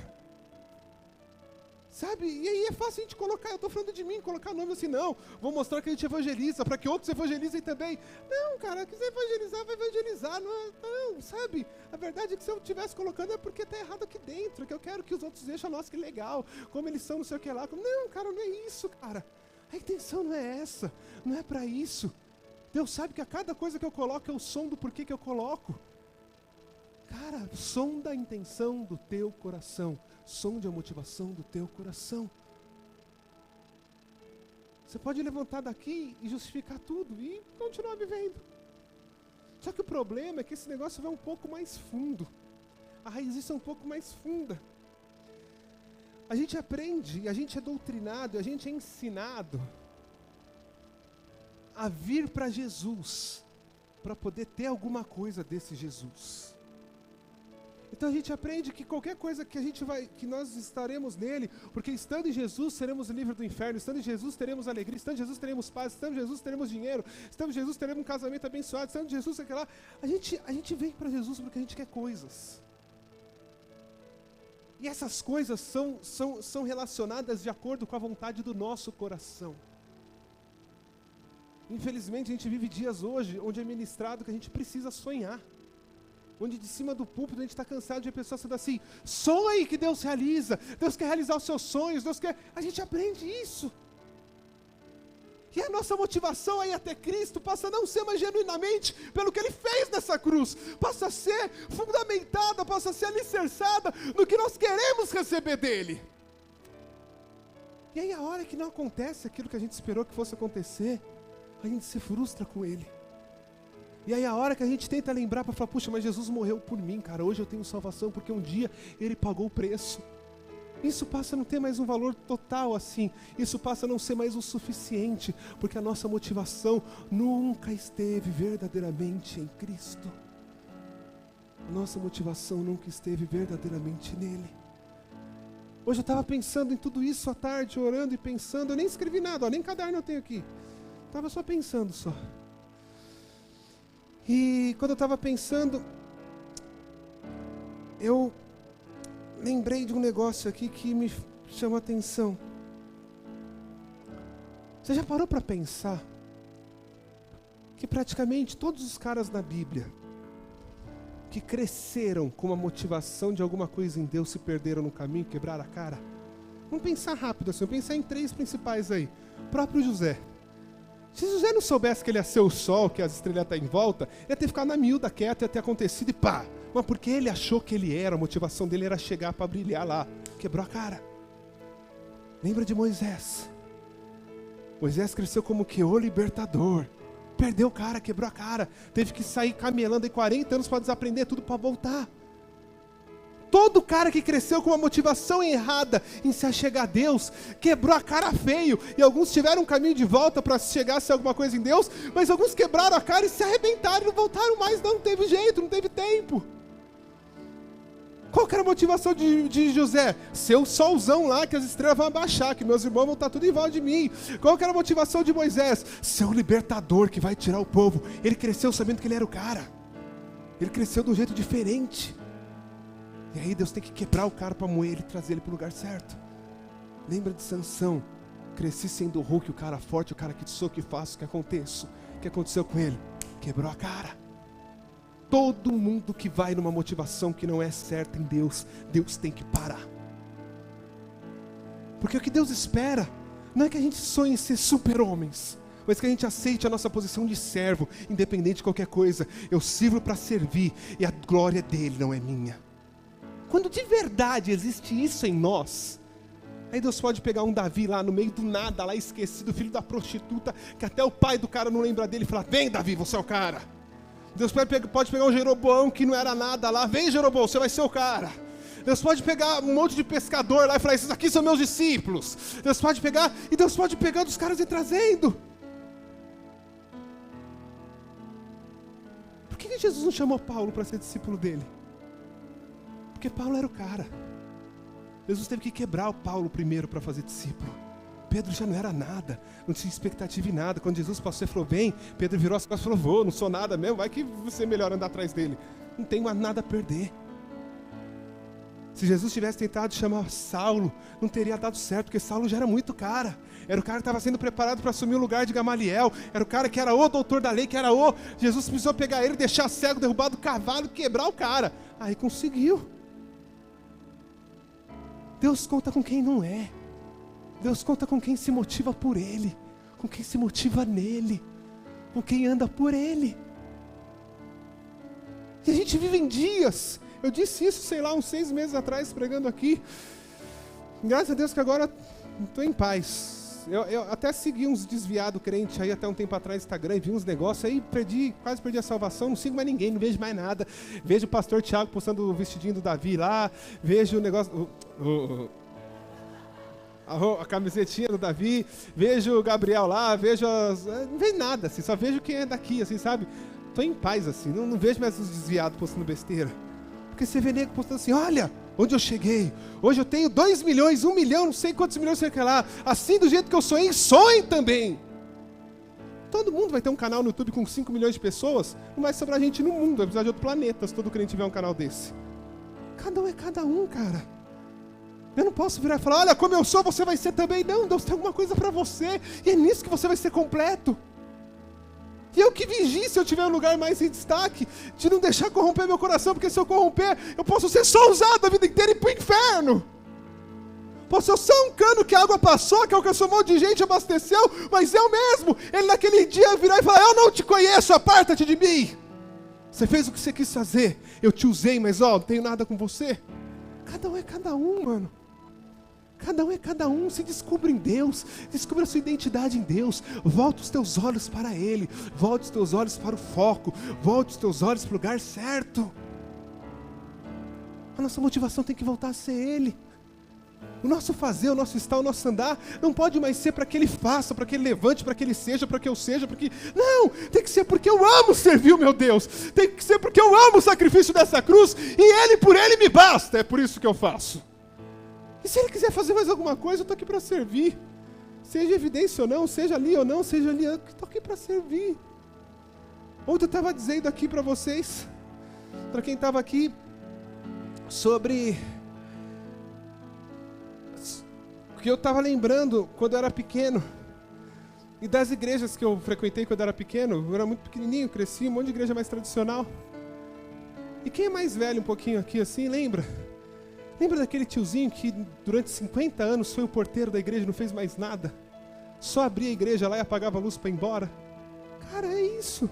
Sabe? E aí é fácil a gente colocar, eu estou falando de mim, colocar nome assim, não, vou mostrar que a gente evangeliza, para que outros evangelizem também. Não, cara, quiser evangelizar, vai evangelizar, não, sabe? A verdade é que se eu estivesse colocando é porque está errado aqui dentro, que eu quero que os outros vejam, nossa, que legal, como eles são, não sei o que lá. Não, cara, não é isso, cara. A intenção não é essa, não é para isso. Deus sabe que a cada coisa que eu coloco é o som do porquê que eu coloco. Cara, sonda a intenção do teu coração. Sonde a motivação do teu coração. Você pode levantar daqui e justificar tudo e continuar vivendo. Só que o problema é que esse negócio vai um pouco mais fundo. A raiz é um pouco mais funda. A gente aprende, a gente é doutrinado, a gente é ensinado a vir para Jesus, para poder ter alguma coisa desse Jesus. Então a gente aprende que qualquer coisa que nós estaremos nele, porque estando em Jesus seremos livres do inferno, estando em Jesus teremos alegria, estando em Jesus teremos paz, estando em Jesus teremos dinheiro, estando em Jesus teremos um casamento abençoado, estando em Jesus, sei lá. A gente vem para Jesus porque a gente quer coisas. E essas coisas são relacionadas de acordo com a vontade do nosso coração. Infelizmente a gente vive dias hoje onde é ministrado que a gente precisa sonhar. Onde de cima do púlpito a gente está cansado de pessoas sendo assim, sonhe que Deus realiza, Deus quer realizar os seus sonhos, a gente aprende isso. E a nossa motivação aí até Cristo passa a não ser mais genuinamente pelo que Ele fez nessa cruz, passa a ser fundamentada, passa a ser alicerçada no que nós queremos receber dEle. E aí a hora que não acontece aquilo que a gente esperou que fosse acontecer, a gente se frustra com Ele. E aí a hora que a gente tenta lembrar para falar, puxa, mas Jesus morreu por mim, cara, hoje eu tenho salvação porque um dia Ele pagou o preço. Isso passa a não ter mais um valor total assim, isso passa a não ser mais o suficiente, porque a nossa motivação nunca esteve verdadeiramente em Cristo. A nossa motivação nunca esteve verdadeiramente nele. Hoje eu estava pensando em tudo isso à tarde, orando e pensando, eu nem escrevi nada, nem caderno eu tenho aqui, estava só pensando só. E quando eu estava pensando, eu lembrei de um negócio aqui que me chamou a atenção. Você já parou para pensar que praticamente todos os caras na Bíblia que cresceram com uma motivação de alguma coisa em Deus se perderam no caminho, quebraram a cara? Vamos pensar rápido assim, vamos pensar em 3 principais aí. O próprio José. Se José não soubesse que ele ia ser o sol, que as estrelas estão em volta, ia ter ficado na miúda quieto, ia ter acontecido e pá. Mas porque ele achou que ele era, a motivação dele era chegar para brilhar lá. Quebrou a cara. Lembra de Moisés? Moisés cresceu como que o libertador. Perdeu o cara, quebrou a cara. Teve que sair camelando aí 40 anos para desaprender tudo para voltar. Todo cara que cresceu com uma motivação errada em se achegar a Deus, quebrou a cara feio. E alguns tiveram um caminho de volta para chegar a ser alguma coisa em Deus, mas alguns quebraram a cara e se arrebentaram e não voltaram mais. Não teve jeito, não teve tempo. Qual que era a motivação de José? Ser o solzão lá, que as estrelas vão abaixar, que meus irmãos vão estar tudo em volta de mim. Qual que era a motivação de Moisés? Ser o libertador que vai tirar o povo. Ele cresceu sabendo que ele era o cara. Ele cresceu de um jeito diferente. E aí Deus tem que quebrar o cara para moer ele e trazer ele para o lugar certo. Lembra de Sansão? Cresci sendo o Hulk, o cara forte, o cara que sou, que faço, que aconteço. O que aconteceu com ele? Quebrou a cara. Todo mundo que vai numa motivação que não é certa em Deus, Deus tem que parar. Porque o que Deus espera não é que a gente sonhe em ser super-homens, mas que a gente aceite a nossa posição de servo, independente de qualquer coisa. Eu sirvo para servir e a glória dele não é minha. Quando de verdade existe isso em nós, aí Deus pode pegar um Davi lá no meio do nada, lá esquecido, filho da prostituta, que até o pai do cara não lembra dele e falar, vem Davi, você é o cara. Deus pode pegar um Jeroboão que não era nada lá. Vem, Jeroboão, você vai ser o cara. Deus pode pegar um monte de pescador lá e falar, esses aqui são meus discípulos. Deus pode pegar, e Deus pode pegar dos caras e trazendo. Por que Jesus não chamou Paulo para ser discípulo dele? Porque Paulo era o cara. Jesus teve que quebrar o Paulo primeiro para fazer discípulo. Pedro já não era nada, não tinha expectativa em nada. Quando Jesus passou e falou, vem, Pedro virou as costas e falou, vou, não sou nada mesmo, vai que você é melhor andar atrás dele. Não tem mais nada a perder. Se Jesus tivesse tentado chamar Saulo, não teria dado certo, porque Saulo já era muito cara. Era o cara que estava sendo preparado para assumir o lugar de Gamaliel. Era o cara que era o doutor da lei, que era o... Jesus precisou pegar ele, deixar cego, derrubar do cavalo, quebrar o cara. Aí conseguiu. Deus conta com quem não é. Deus conta com quem se motiva por Ele, com quem se motiva nele, com quem anda por Ele. E a gente vive em dias, eu disse isso, sei lá, uns 6 meses atrás, pregando aqui. Graças a Deus que agora estou em paz. Eu até segui uns desviados crentes aí até um tempo atrás no Instagram, vi uns negócios aí, quase perdi a salvação, não sigo mais ninguém, não vejo mais nada. Vejo o pastor Tiago postando o vestidinho do Davi lá, vejo o negócio... a camisetinha do Davi, vejo o Gabriel lá, não vejo nada, assim, só vejo quem é daqui, assim, sabe? Tô em paz, assim, não vejo mais os desviados postando besteira. Porque você vê nego postando assim, olha, onde eu cheguei, hoje eu tenho 2 milhões, 1 milhão, não sei quantos milhões você quer lá, assim do jeito que eu sonhem também. Todo mundo vai ter um canal no YouTube com 5 milhões de pessoas, não vai sobrar gente no mundo, vai precisar de outro planeta se todo crente tiver um canal desse. Cada um é cada um, cara. Eu não posso virar e falar, olha, como eu sou, você vai ser também. Não, Deus tem alguma coisa para você. E é nisso que você vai ser completo. E eu que vigie se eu tiver um lugar mais em destaque, de não deixar corromper meu coração, porque se eu corromper, eu posso ser só usado a vida inteira e ir para o inferno. Posso ser só um cano que a água passou, que alcançou um monte de gente, abasteceu, mas eu mesmo, ele naquele dia virar e falar, eu não te conheço, aparta-te de mim. Você fez o que você quis fazer, eu te usei, mas ó, não tenho nada com você. Cada um é cada um, mano. Cada um é cada um, se descubra em Deus, descubra a sua identidade em Deus, volta os teus olhos para Ele, volta os teus olhos para o foco, volta os teus olhos para o lugar certo. A nossa motivação tem que voltar a ser Ele. O nosso fazer, o nosso estar, o nosso andar, não pode mais ser para que Ele faça, para que Ele levante, para que Ele seja, para que eu seja, porque... Não, tem que ser porque eu amo servir o meu Deus, tem que ser porque eu amo o sacrifício dessa cruz, e Ele por Ele me basta, é por isso que eu faço. E se Ele quiser fazer mais alguma coisa, eu estou aqui para servir. Seja evidência ou não, seja ali ou não, seja ali, eu estou aqui para servir. Ontem eu estava dizendo aqui para vocês, para quem estava aqui, sobre o que eu estava lembrando quando eu era pequeno, e das igrejas que eu frequentei quando eu era pequeno. Eu era muito pequenininho, cresci, um monte de igreja mais tradicional. E quem é mais velho um pouquinho aqui assim, lembra? Lembra daquele tiozinho que durante 50 anos foi o porteiro da igreja e não fez mais nada? Só abria a igreja lá e apagava a luz para ir embora? Cara, é isso.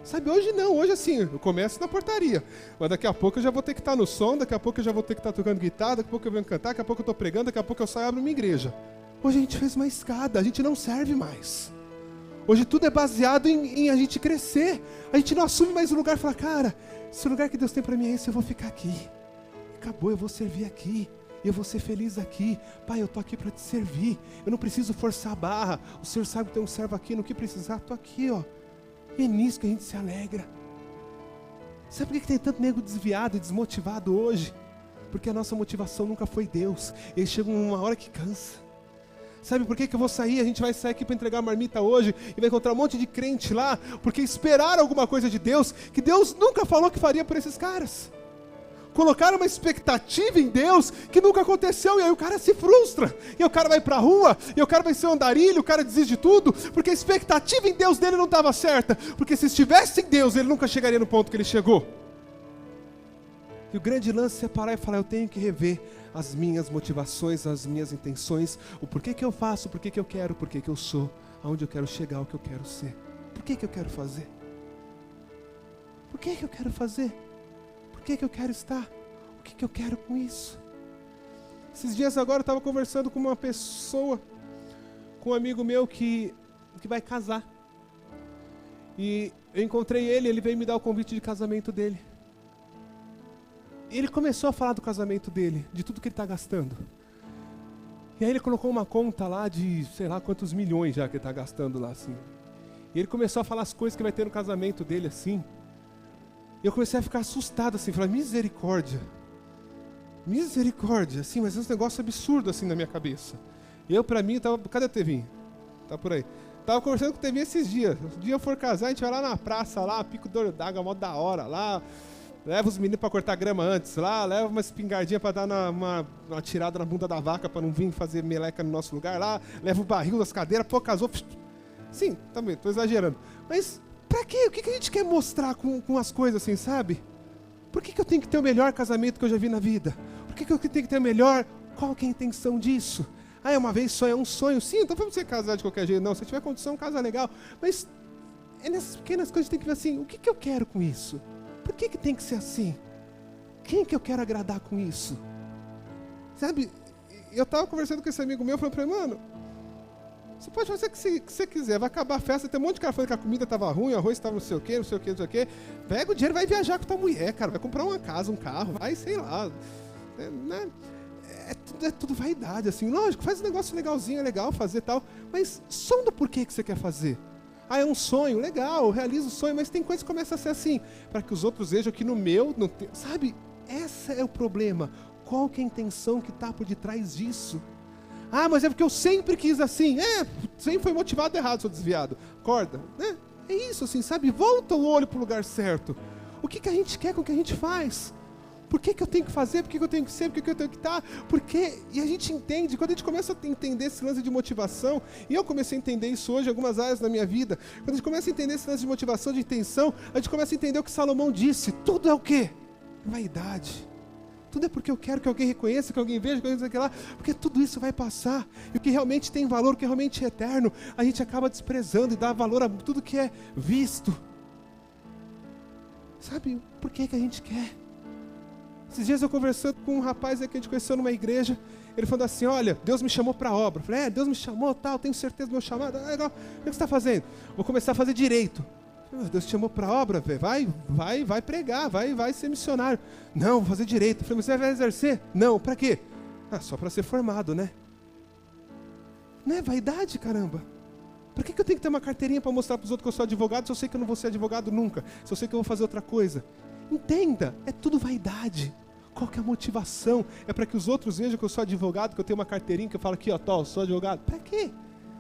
Sabe, hoje não, hoje assim, eu começo na portaria, mas daqui a pouco eu já vou ter que estar no som, daqui a pouco eu já vou ter que estar tocando guitarra, daqui a pouco eu venho cantar, daqui a pouco eu estou pregando, daqui a pouco eu saio e abro uma igreja. Hoje a gente fez uma escada, a gente não serve mais. Hoje tudo é baseado em a gente crescer, a gente não assume mais o lugar e fala, cara, se o lugar que Deus tem para mim é esse, eu vou ficar aqui. Acabou, eu vou servir aqui, eu vou ser feliz aqui. Pai, eu estou aqui para te servir, eu não preciso forçar a barra, o Senhor sabe que tem um servo aqui, no que precisar, estou aqui, ó. E é nisso que a gente se alegra. Sabe por que tem tanto nego desviado e desmotivado hoje? Porque a nossa motivação nunca foi Deus. Ele chega uma hora que cansa. Sabe por que eu vou sair? A gente vai sair aqui para entregar a marmita hoje e vai encontrar um monte de crente lá, porque esperaram alguma coisa de Deus, que Deus nunca falou que faria por esses caras. Colocaram uma expectativa em Deus que nunca aconteceu, e aí o cara se frustra, e o cara vai pra rua, e o cara vai ser um andarilho, o cara desiste de tudo, porque a expectativa em Deus dele não estava certa, porque se estivesse em Deus, ele nunca chegaria no ponto que ele chegou. E o grande lance é parar e falar, eu tenho que rever as minhas motivações, as minhas intenções, o porquê que eu faço, o porquê que eu quero, o porquê que eu sou, aonde eu quero chegar, o que eu quero ser, por que eu quero fazer, por que eu quero fazer, por que eu quero estar, o que eu quero com isso. Esses dias agora eu estava conversando com uma pessoa, com um amigo meu que vai casar, e Eu encontrei ele veio me dar o convite de casamento dele. E ele começou a falar do casamento dele, de tudo que ele está gastando. E aí ele colocou uma conta lá de, sei lá quantos milhões já que ele está gastando lá, assim. E ele começou a falar as coisas que vai ter no casamento dele, assim. E eu comecei a ficar assustado, assim, falar, misericórdia, assim, mas é um negócio absurdo, assim, na minha cabeça. E eu, pra mim, cadê o Tevinho? Tá por aí. Tava conversando com o Tevinho esses dias. Se um dia eu for casar, a gente vai lá na praça, lá, pico de olho d'água, mó da hora, lá. Leva os meninos pra cortar grama antes, lá. Leva uma espingardinha pra dar uma tirada na bunda da vaca pra não vir fazer meleca no nosso lugar, lá. Leva o barril das cadeiras, pô, casou. Sim, também, tô exagerando. Mas, pra quê? O que a gente quer mostrar com as coisas, assim, sabe? Por que eu tenho que ter o melhor casamento que eu já vi na vida? Por que eu tenho que ter o melhor? Qual que é a intenção disso? É uma vez só, é um sonho. Sim, não tô falando pra você casar de qualquer jeito, não. Se tiver condição, casa legal. Mas é nessas pequenas coisas que a gente tem que ver assim, o que eu quero com isso? Por que tem que ser assim? Quem que eu quero agradar com isso? Sabe, eu tava conversando com esse amigo meu, falando pra ele, mano, você pode fazer o que você quiser, vai acabar a festa, tem um monte de cara falando que a comida tava ruim, o arroz tava não sei o quê. Pega o dinheiro e vai viajar com tua mulher, cara, vai comprar uma casa, um carro, vai, sei lá, né? É tudo vaidade, assim, lógico, faz um negócio legalzinho, é legal fazer tal, mas sonda por que você quer fazer. É um sonho, legal, realiza o sonho, mas tem coisas que começam a ser assim, para que os outros vejam que no meu, sabe, esse é o problema. Qual que é a intenção que está por detrás disso? Mas é porque eu sempre quis assim, sempre foi motivado errado, sou desviado, acorda, né? É isso, assim, sabe, volta o olho para o lugar certo. O que a gente quer com o que a gente faz? Por que eu tenho que fazer? Por que eu tenho que ser? Por que eu tenho que estar? E a gente entende, quando a gente começa a entender esse lance de motivação, e eu comecei a entender isso hoje em algumas áreas da minha vida, quando a gente começa a entender esse lance de motivação, de intenção, a gente começa a entender o que Salomão disse, tudo é o quê? Vaidade. Tudo é porque eu quero que alguém reconheça, que alguém veja, que alguém diga lá, porque tudo isso vai passar, e o que realmente tem valor, o que realmente é eterno, a gente acaba desprezando e dá valor a tudo que é visto. Sabe, por que a gente quer? Esses dias eu conversando com um rapaz que a gente conheceu numa igreja, ele falando assim, olha, Deus me chamou para a obra. Eu falei, Deus me chamou, tal, tenho certeza do meu chamado. Legal. O que você está fazendo? Vou começar a fazer direito. Deus te chamou para a obra, velho. Vai pregar, vai ser missionário. Não, vou fazer direito. Eu falei, mas você vai exercer? Não, para quê? Só para ser formado, né? Não é vaidade, caramba. Por que eu tenho que ter uma carteirinha para mostrar para os outros que eu sou advogado se eu sei que eu não vou ser advogado nunca? Se eu sei que eu vou fazer outra coisa? Entenda, é tudo vaidade. Qual que é a motivação? É para que os outros vejam que eu sou advogado, que eu tenho uma carteirinha, que eu falo aqui, eu sou advogado. Para quê?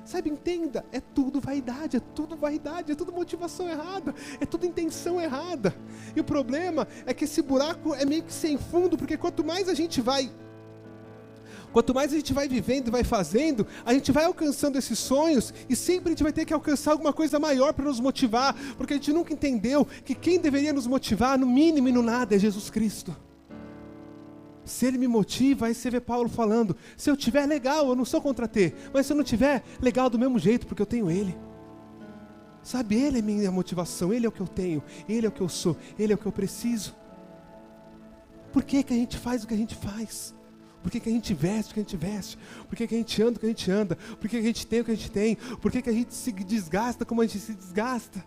Sabe, entenda, é tudo vaidade, é tudo motivação errada, é tudo intenção errada. E o problema é que esse buraco é meio que sem fundo, porque quanto mais a gente vai vivendo e vai fazendo, a gente vai alcançando esses sonhos e sempre a gente vai ter que alcançar alguma coisa maior para nos motivar, porque a gente nunca entendeu que quem deveria nos motivar, no mínimo e no nada, é Jesus Cristo. Se Ele me motiva, aí você vê Paulo falando, se eu tiver, legal, eu não sou contra ter, mas se eu não tiver, legal do mesmo jeito, porque eu tenho Ele. Sabe, Ele é minha motivação, Ele é o que eu tenho, Ele é o que eu sou, Ele é o que eu preciso. Por que a gente faz o que a gente faz? Por que a gente veste o que a gente veste? Por que a gente anda o que a gente anda? Por que a gente tem o que a gente tem? Por que a gente se desgasta como a gente se desgasta?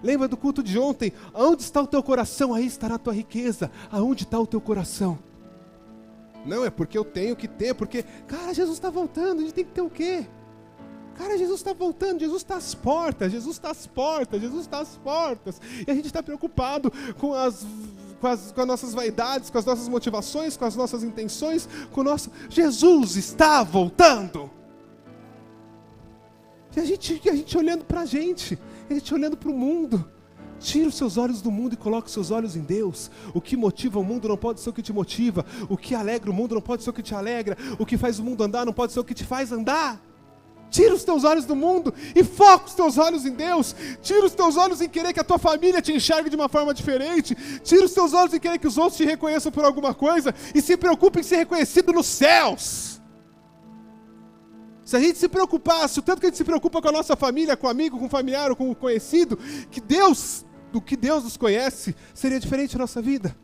Lembra do culto de ontem? Aonde está o teu coração? Aí estará a tua riqueza. Aonde está o teu coração? Não, é porque eu tenho que ter, porque, cara, Jesus está voltando, a gente tem que ter o quê? Cara, Jesus está voltando, Jesus está às portas, Jesus está às portas, Jesus está às portas. E a gente está preocupado com as nossas vaidades, com as nossas motivações, com as nossas intenções, com o nosso... Jesus está voltando! E a gente olhando para a gente olhando para o mundo. Tira os seus olhos do mundo e coloca os seus olhos em Deus. O que motiva o mundo não pode ser o que te motiva. O que alegra o mundo não pode ser o que te alegra. O que faz o mundo andar não pode ser o que te faz andar. Tira os teus olhos do mundo e foca os teus olhos em Deus. Tira os teus olhos em querer que a tua família te enxergue de uma forma diferente. Tira os teus olhos em querer que os outros te reconheçam por alguma coisa. E se preocupe em ser reconhecido nos céus. Se a gente se preocupasse, o tanto que a gente se preocupa com a nossa família, com o amigo, com o familiar ou com o conhecido, do que Deus nos conhece, seria diferente a nossa vida.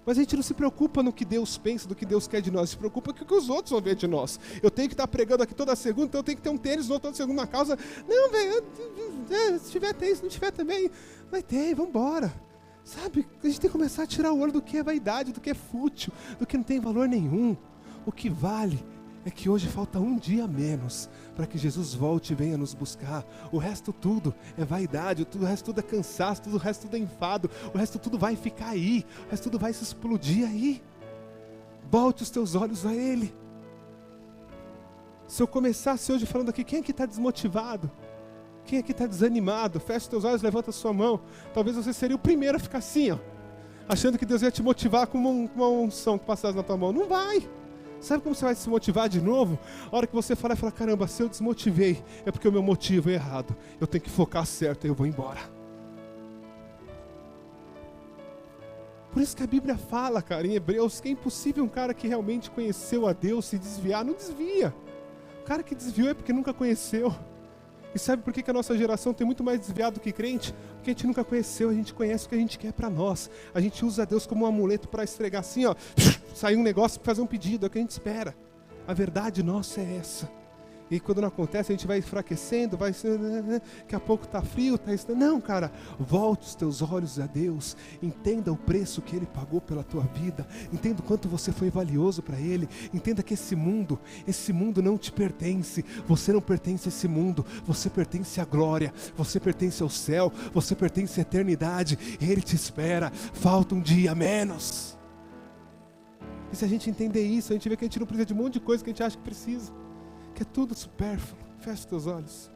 Mas a gente não se preocupa no que Deus pensa, do que Deus quer de nós, se preocupa com o que os outros vão ver de nós. Eu tenho que estar pregando aqui toda segunda, então eu tenho que ter um tênis toda segunda na causa. Não, velho, Se tiver, tem. Se não tiver também, vai ter, vamos embora. Sabe, a gente tem que começar a tirar o olho do que é vaidade, do que é fútil, do que não tem valor nenhum. O que vale é que hoje falta um dia a menos para que Jesus volte e venha nos buscar. O resto tudo é vaidade, o resto tudo é cansaço, o resto tudo é enfado, o resto tudo vai ficar aí, o resto tudo vai se explodir aí. Volte os teus olhos a Ele. Se eu começasse hoje falando aqui, quem aqui está desmotivado? Quem aqui está desanimado? Feche os teus olhos, levanta a sua mão. Talvez você seria o primeiro a ficar assim, ó, achando que Deus ia te motivar com uma unção que passasse na tua mão. Não vai. Sabe como você vai se motivar de novo? A hora que você falar, caramba, se eu desmotivei, é porque o meu motivo é errado. Eu tenho que focar certo e eu vou embora. Por isso que a Bíblia fala, cara, em Hebreus, que é impossível um cara que realmente conheceu a Deus se desviar. Não desvia. O cara que desviou é porque nunca conheceu. E sabe por que a nossa geração tem muito mais desviado do que crente? Porque a gente nunca conheceu, a gente conhece o que a gente quer para nós. A gente usa Deus como um amuleto para esfregar assim, ó, sair um negócio para fazer um pedido, é o que a gente espera. A verdade nossa é essa. E quando não acontece, a gente vai enfraquecendo, daqui a pouco está frio, Não, cara, volte os teus olhos a Deus, entenda o preço que Ele pagou pela tua vida, entenda o quanto você foi valioso para Ele, entenda que esse mundo não te pertence, você não pertence a esse mundo, você pertence à glória, você pertence ao céu, você pertence à eternidade, Ele te espera, falta um dia a menos. E se a gente entender isso, a gente vê que a gente não precisa de um monte de coisa que a gente acha que precisa, que é tudo supérfluo. Feche os teus olhos.